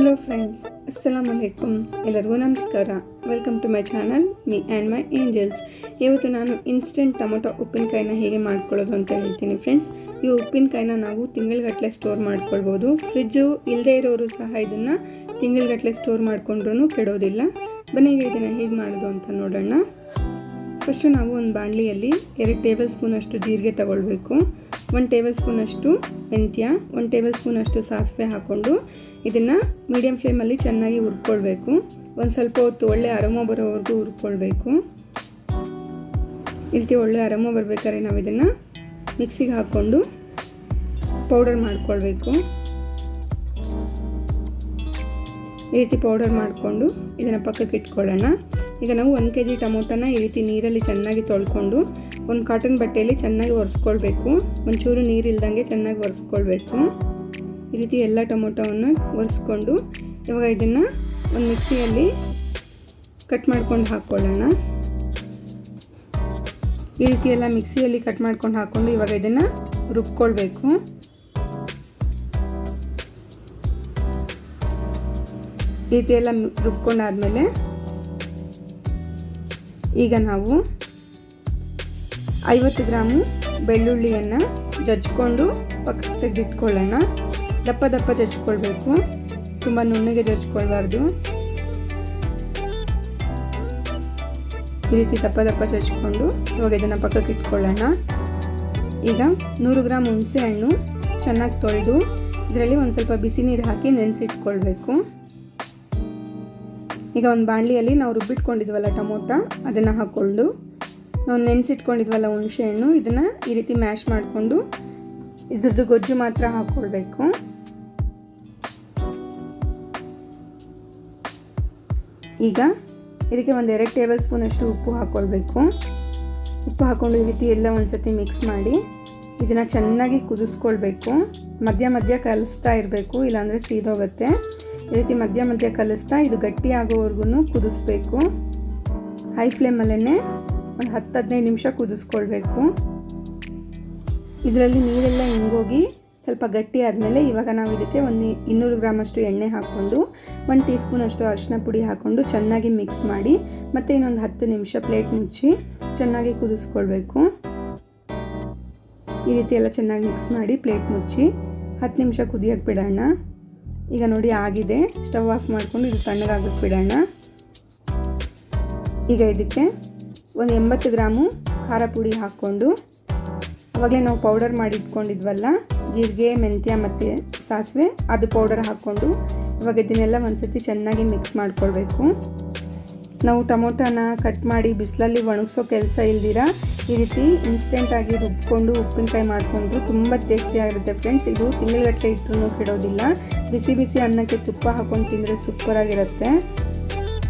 Hello friends, ಅಸ್ಸಲಾಮು ಅಲೈಕುಮ್. ಎಲ್ಲರಿಗೂ ನಮಸ್ಕಾರ. Welcome to my channel me and my angels. ಇವತ್ತು ನಾನು ಇನ್ಸ್ಟೆಂಟ್ ಟೊಮೊಟೊ ಉಪ್ಪಿನಕಾಯಿನ ಹೇಗೆ ಮಾಡ್ಕೊಳ್ಳೋದು ಅಂತ ಹೇಳ್ತೀನಿ ಫ್ರೆಂಡ್ಸ್. ಈ ಉಪ್ಪಿನಕಾಯಿನ ನಾವು ತಿಂಗಳಗಟ್ಟಲೆ ಸ್ಟೋರ್ ಮಾಡ್ಕೊಳ್ಬೋದು. ಫ್ರಿಜ್ಜು ಇಲ್ಲದೇ ಇರೋರು ಸಹ ಇದನ್ನು ತಿಂಗಳಗಟ್ಟಲೆ ಸ್ಟೋರ್ ಮಾಡಿಕೊಂಡ್ರೂ ಕೆಡೋದಿಲ್ಲ. ಬನ್ನಿ ಈಗ ಇದನ್ನು ಹೇಗೆ ಮಾಡೋದು ಅಂತ ನೋಡೋಣ. ಫಸ್ಟು ನಾವು ಒಂದು ಬಾಣಲಿಯಲ್ಲಿ 2 ಟೇಬಲ್ ಸ್ಪೂನಷ್ಟು ಜೀರಿಗೆ ತಗೊಳ್ಬೇಕು. 1 ಟೇಬಲ್ ಸ್ಪೂನಷ್ಟು ಮೆಂತ್ಯ, 1 ಟೇಬಲ್ ಸ್ಪೂನಷ್ಟು ಸಾಸಿವೆ ಹಾಕ್ಕೊಂಡು ಇದನ್ನು ಮೀಡಿಯಮ್ ಫ್ಲೇಮಲ್ಲಿ ಚೆನ್ನಾಗಿ ಹುರ್ಕೊಳ್ಬೇಕು. ಒಂದು ಸ್ವಲ್ಪ ಹೊತ್ತು ಒಳ್ಳೆ ಅರೋಮ ಬರೋವರೆಗೂ ಹುರ್ಕೊಳ್ಬೇಕು. ಈ ರೀತಿ ಒಳ್ಳೆ ಅರೋಮ ಬರಬೇಕಾದ್ರೆ ನಾವು ಇದನ್ನು ಮಿಕ್ಸಿಗೆ ಹಾಕ್ಕೊಂಡು ಪೌಡರ್ ಮಾಡ್ಕೊಳ್ಬೇಕು. ಈ ರೀತಿ ಪೌಡರ್ ಮಾಡಿಕೊಂಡು ಇದನ್ನು ಪಕ್ಕಕ್ಕೆ ಇಟ್ಕೊಳ್ಳೋಣ. ಈಗ ನಾವು 1 kg ಟೊಮೊಟೊನ ಈ ರೀತಿ ನೀರಲ್ಲಿ ಚೆನ್ನಾಗಿ ತೊಳ್ಕೊಂಡು ಒಂದು ಕಾಟನ್ ಬಟ್ಟೆಯಲ್ಲಿ ಚೆನ್ನಾಗಿ ಒರೆಸ್ಕೊಳ್ಬೇಕು. ಒಂಚೂರು ನೀರು ಇಲ್ದಂಗೆ ಚೆನ್ನಾಗಿ ಒರೆಸ್ಕೊಳ್ಬೇಕು. ಈ ರೀತಿ ಎಲ್ಲ ಟೊಮೊಟೊವನ್ನು ಒರೆಸ್ಕೊಂಡು ಇವಾಗ ಇದನ್ನು ಒಂದು ಮಿಕ್ಸಿಯಲ್ಲಿ ಕಟ್ ಮಾಡ್ಕೊಂಡು ಹಾಕ್ಕೊಳ್ಳೋಣ. ಈ ರೀತಿ ಎಲ್ಲ ಮಿಕ್ಸಿಯಲ್ಲಿ ಕಟ್ ಮಾಡ್ಕೊಂಡು ಹಾಕ್ಕೊಂಡು ಇವಾಗ ಇದನ್ನು ರುಬ್ಕೊಳ್ಬೇಕು. ಈ ರೀತಿ ಎಲ್ಲ ರುಬ್ಕೊಂಡಾದ್ಮೇಲೆ ಈಗ ನಾವು 50 ಗ್ರಾಮು ಬೆಳ್ಳುಳ್ಳಿಯನ್ನು ಜಜ್ಜಿಕೊಂಡು ಪಕ್ಕಕ್ಕೆ ತೆಗೆದಿಟ್ಕೊಳ್ಳೋಣ. ದಪ್ಪ ದಪ್ಪ ಜಜ್ಕೊಳ್ಬೇಕು, ತುಂಬ ನುಣ್ಣಗೆ ಜಜ್ಕೊಳ್ಬಾರ್ದು. ಈ ರೀತಿ ದಪ್ಪ ದಪ್ಪ ಜಜ್ಕೊಂಡು ಇವಾಗ ಇದನ್ನು ಪಕ್ಕಕ್ಕೆ ಇಟ್ಕೊಳ್ಳೋಣ. ಈಗ 100 ಗ್ರಾಮ್ ಹುಣಸೆ ಹಣ್ಣು ಚೆನ್ನಾಗಿ ತೊಳೆದು ಇದರಲ್ಲಿ ಒಂದು ಸ್ವಲ್ಪ ಬಿಸಿ ನೀರು ಹಾಕಿ ನೆನೆಸಿಟ್ಕೊಳ್ಬೇಕು. ಈಗ ಒಂದು ಬಾಣಲಿಯಲ್ಲಿ ನಾವು ರುಬ್ಬಿಟ್ಕೊಂಡಿದ್ವಲ್ಲ ಟೊಮೊಟೊ ಅದನ್ನು ಹಾಕ್ಕೊಂಡು ನಾವು ನೆನೆಸಿಟ್ಕೊಂಡಿದ್ವಲ್ಲ ಹುಣಸೆ ಹಣ್ಣು ಇದನ್ನು ಈ ರೀತಿ ಮ್ಯಾಶ್ ಮಾಡಿಕೊಂಡು ಇದ್ರದ್ದು ಗೊಜ್ಜು ಮಾತ್ರ ಹಾಕ್ಕೊಳ್ಬೇಕು. ಈಗ ಇದಕ್ಕೆ ಒಂದು 2 ಟೇಬಲ್ ಸ್ಪೂನಷ್ಟು ಉಪ್ಪು ಹಾಕ್ಕೊಳ್ಬೇಕು. ಉಪ್ಪು ಹಾಕ್ಕೊಂಡು ಈ ರೀತಿ ಎಲ್ಲ ಒಂದು ಸತಿ ಮಿಕ್ಸ್ ಮಾಡಿ ಇದನ್ನು ಚೆನ್ನಾಗಿ ಕುದಿಸ್ಕೊಳ್ಬೇಕು. ಮಧ್ಯ ಮಧ್ಯ ಕಲಿಸ್ತಾ ಇರಬೇಕು, ಇಲ್ಲಾಂದರೆ ಸೀದೋಗುತ್ತೆ. ಈ ರೀತಿ ಮಧ್ಯ ಮಧ್ಯ ಕಲಿಸ್ತಾ ಇದು ಗಟ್ಟಿ ಆಗೋವರೆಗೂ ಕುದಿಸ್ಬೇಕು. ಹೈ ಫ್ಲೇಮಲ್ಲೇ ಒಂದು 10-15 ನಿಮಿಷ ಕುದಿಸ್ಕೊಳ್ಬೇಕು. ಇದರಲ್ಲಿ ನೀರೆಲ್ಲ ಹಿಂಗೋಗಿ ಸ್ವಲ್ಪ ಗಟ್ಟಿ ಆದಮೇಲೆ ಇವಾಗ ನಾವು ಇದಕ್ಕೆ ಒಂದು 200 ಗ್ರಾಮಷ್ಟು ಎಣ್ಣೆ ಹಾಕ್ಕೊಂಡು 1 ಟೀ ಸ್ಪೂನಷ್ಟು ಅರಿಶಿನ ಪುಡಿ ಹಾಕ್ಕೊಂಡು ಚೆನ್ನಾಗಿ ಮಿಕ್ಸ್ ಮಾಡಿ ಮತ್ತು ಇನ್ನೊಂದು 10 ನಿಮಿಷ ಪ್ಲೇಟ್ ಮುಚ್ಚಿ ಚೆನ್ನಾಗಿ ಕುದಿಸ್ಕೊಳ್ಬೇಕು. ಈ ರೀತಿ ಎಲ್ಲ ಚೆನ್ನಾಗಿ ಮಿಕ್ಸ್ ಮಾಡಿ ಪ್ಲೇಟ್ ಮುಚ್ಚಿ 10 ನಿಮಿಷ ಕುದಿಯೋಕ್ಕೆ ಬಿಡೋಣ. ಈಗ ನೋಡಿ ಆಗಿದೆ. ಸ್ಟವ್ ಆಫ್ ಮಾಡಿಕೊಂಡು ಇದು ತಣ್ಣಗಾಗಕ್ಕೆ ಬಿಡೋಣ. ಈಗ ಇದಕ್ಕೆ ಒಂದು 80 ಗ್ರಾಮು ಖಾರ ಪುಡಿ ಹಾಕ್ಕೊಂಡು ಆವಾಗಲೇ ನಾವು ಪೌಡರ್ ಮಾಡಿ ಇಟ್ಕೊಂಡಿದ್ವಲ್ಲ ಜೀರಿಗೆ, ಮೆಂತ್ಯ ಮತ್ತು ಸಾಸಿವೆ, ಅದು ಪೌಡರ್ ಹಾಕ್ಕೊಂಡು ಇವಾಗ ಇದನ್ನೆಲ್ಲ ಒಂದು ಸತಿ ಚೆನ್ನಾಗಿ ಮಿಕ್ಸ್ ಮಾಡ್ಕೊಳ್ಬೇಕು. ನಾವು ಟೊಮೊಟೊನ ಕಟ್ ಮಾಡಿ ಬಿಸಿಲಲ್ಲಿ ಒಣಗಿಸೋ ಕೆಲಸ ಇಲ್ದಿರ ಈ ರೀತಿ ಇನ್ಸ್ಟೆಂಟಾಗಿ ರುಬ್ಕೊಂಡು ಉಪ್ಪಿನಕಾಯಿ ಮಾಡಿಕೊಂಡ್ರು ತುಂಬ ಟೇಸ್ಟಿಯಾಗಿರುತ್ತೆ ಫ್ರೆಂಡ್ಸ್. ಇದು ತಿಂಗಳಗಟ್ಟಲೆ ಇಟ್ಟರೂ ಕೆಡೋದಿಲ್ಲ. ಬಿಸಿ ಬಿಸಿ ಅನ್ನಕ್ಕೆ ತುಪ್ಪ ಹಾಕ್ಕೊಂಡು ತಿಂದರೆ ಸೂಪರಾಗಿರುತ್ತೆ.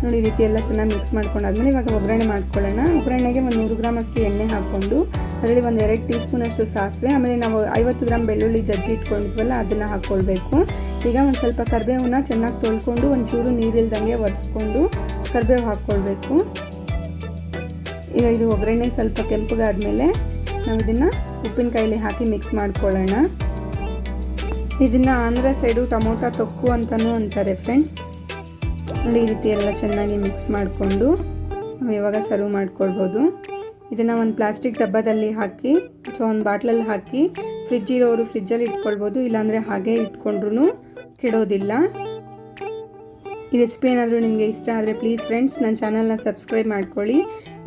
ನೋಡಿ ಈ ರೀತಿ ಎಲ್ಲ ಚೆನ್ನಾಗಿ ಮಿಕ್ಸ್ ಮಾಡ್ಕೊಂಡಾದ್ಮೇಲೆ ಇವಾಗ ಒಗ್ಗರಣೆ ಮಾಡ್ಕೊಳ್ಳೋಣ. ಒಗ್ಗರಣೆಗೆ ಒಂದು 100 ಗ್ರಾಮ್ ಅಷ್ಟು ಎಣ್ಣೆ ಹಾಕ್ಕೊಂಡು ಅದರಲ್ಲಿ ಒಂದು 2 ಟೀ ಸ್ಪೂನಷ್ಟು ಸಾಸಿವೆ, ಆಮೇಲೆ ನಾವು 50 ಗ್ರಾಮ್ ಬೆಳ್ಳುಳ್ಳಿ ಜಜ್ಜಿ ಇಟ್ಕೊಂಡಿದ್ವಲ್ಲ ಅದನ್ನು ಹಾಕ್ಕೊಳ್ಬೇಕು. ಈಗ ಒಂದು ಸ್ವಲ್ಪ ಕರಿಬೇವನ್ನ ಚೆನ್ನಾಗಿ ತೊಳ್ಕೊಂಡು ಒಂಚೂರು ನೀರಿಲ್ದಂಗೆ ಒರೆಸ್ಕೊಂಡು ಕರಿಬೇವು ಹಾಕ್ಕೊಳ್ಬೇಕು. ಈಗ ಇದು ಒಗ್ಗರಣೆ ಸ್ವಲ್ಪ ಕೆಂಪಗಾದ್ಮೇಲೆ ನಾವು ಇದನ್ನು ಉಪ್ಪಿನಕಾಯಲ್ಲಿ ಹಾಕಿ ಮಿಕ್ಸ್ ಮಾಡ್ಕೊಳ್ಳೋಣ. ಇದನ್ನು ಆಂಧ್ರ ಸೈಡು ಟೊಮೊಟೊ tokkು ಅಂತಲೂ ಅಂತಾರೆ ಫ್ರೆಂಡ್ಸ್. ನೋಡಿ ಈ ರೀತಿ ಎಲ್ಲ ಚೆನ್ನಾಗಿ ಮಿಕ್ಸ್ ಮಾಡಿಕೊಂಡು ನಾವು ಇವಾಗ ಸರ್ವ್ ಮಾಡ್ಕೊಳ್ಬೋದು. ಇದನ್ನು ಒಂದು ಪ್ಲಾಸ್ಟಿಕ್ ಡಬ್ಬದಲ್ಲಿ ಹಾಕಿ ಅಥವಾ ಒಂದು ಬಾಟ್ಲಲ್ಲಿ ಹಾಕಿ ಫ್ರಿಜ್ ಇರೋರು ಫ್ರಿಜ್ಜಲ್ಲಿ ಇಟ್ಕೊಳ್ಬೋದು, ಇಲ್ಲಾಂದರೆ ಹಾಗೆ ಇಟ್ಕೊಂಡ್ರೂ ಕೆಡೋದಿಲ್ಲ. ಈ ರೆಸಿಪಿ ಏನಾದರೂ ನಿಮಗೆ ಇಷ್ಟ ಆದರೆ ಪ್ಲೀಸ್ ಫ್ರೆಂಡ್ಸ್ ನನ್ನ ಚಾನಲ್ನ ಸಬ್ಸ್ಕ್ರೈಬ್ ಮಾಡ್ಕೊಳ್ಳಿ,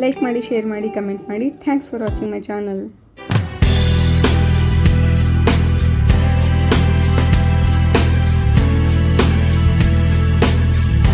ಲೈಕ್ ಮಾಡಿ, ಶೇರ್ ಮಾಡಿ, ಕಮೆಂಟ್ ಮಾಡಿ. Thanks for watching my channel.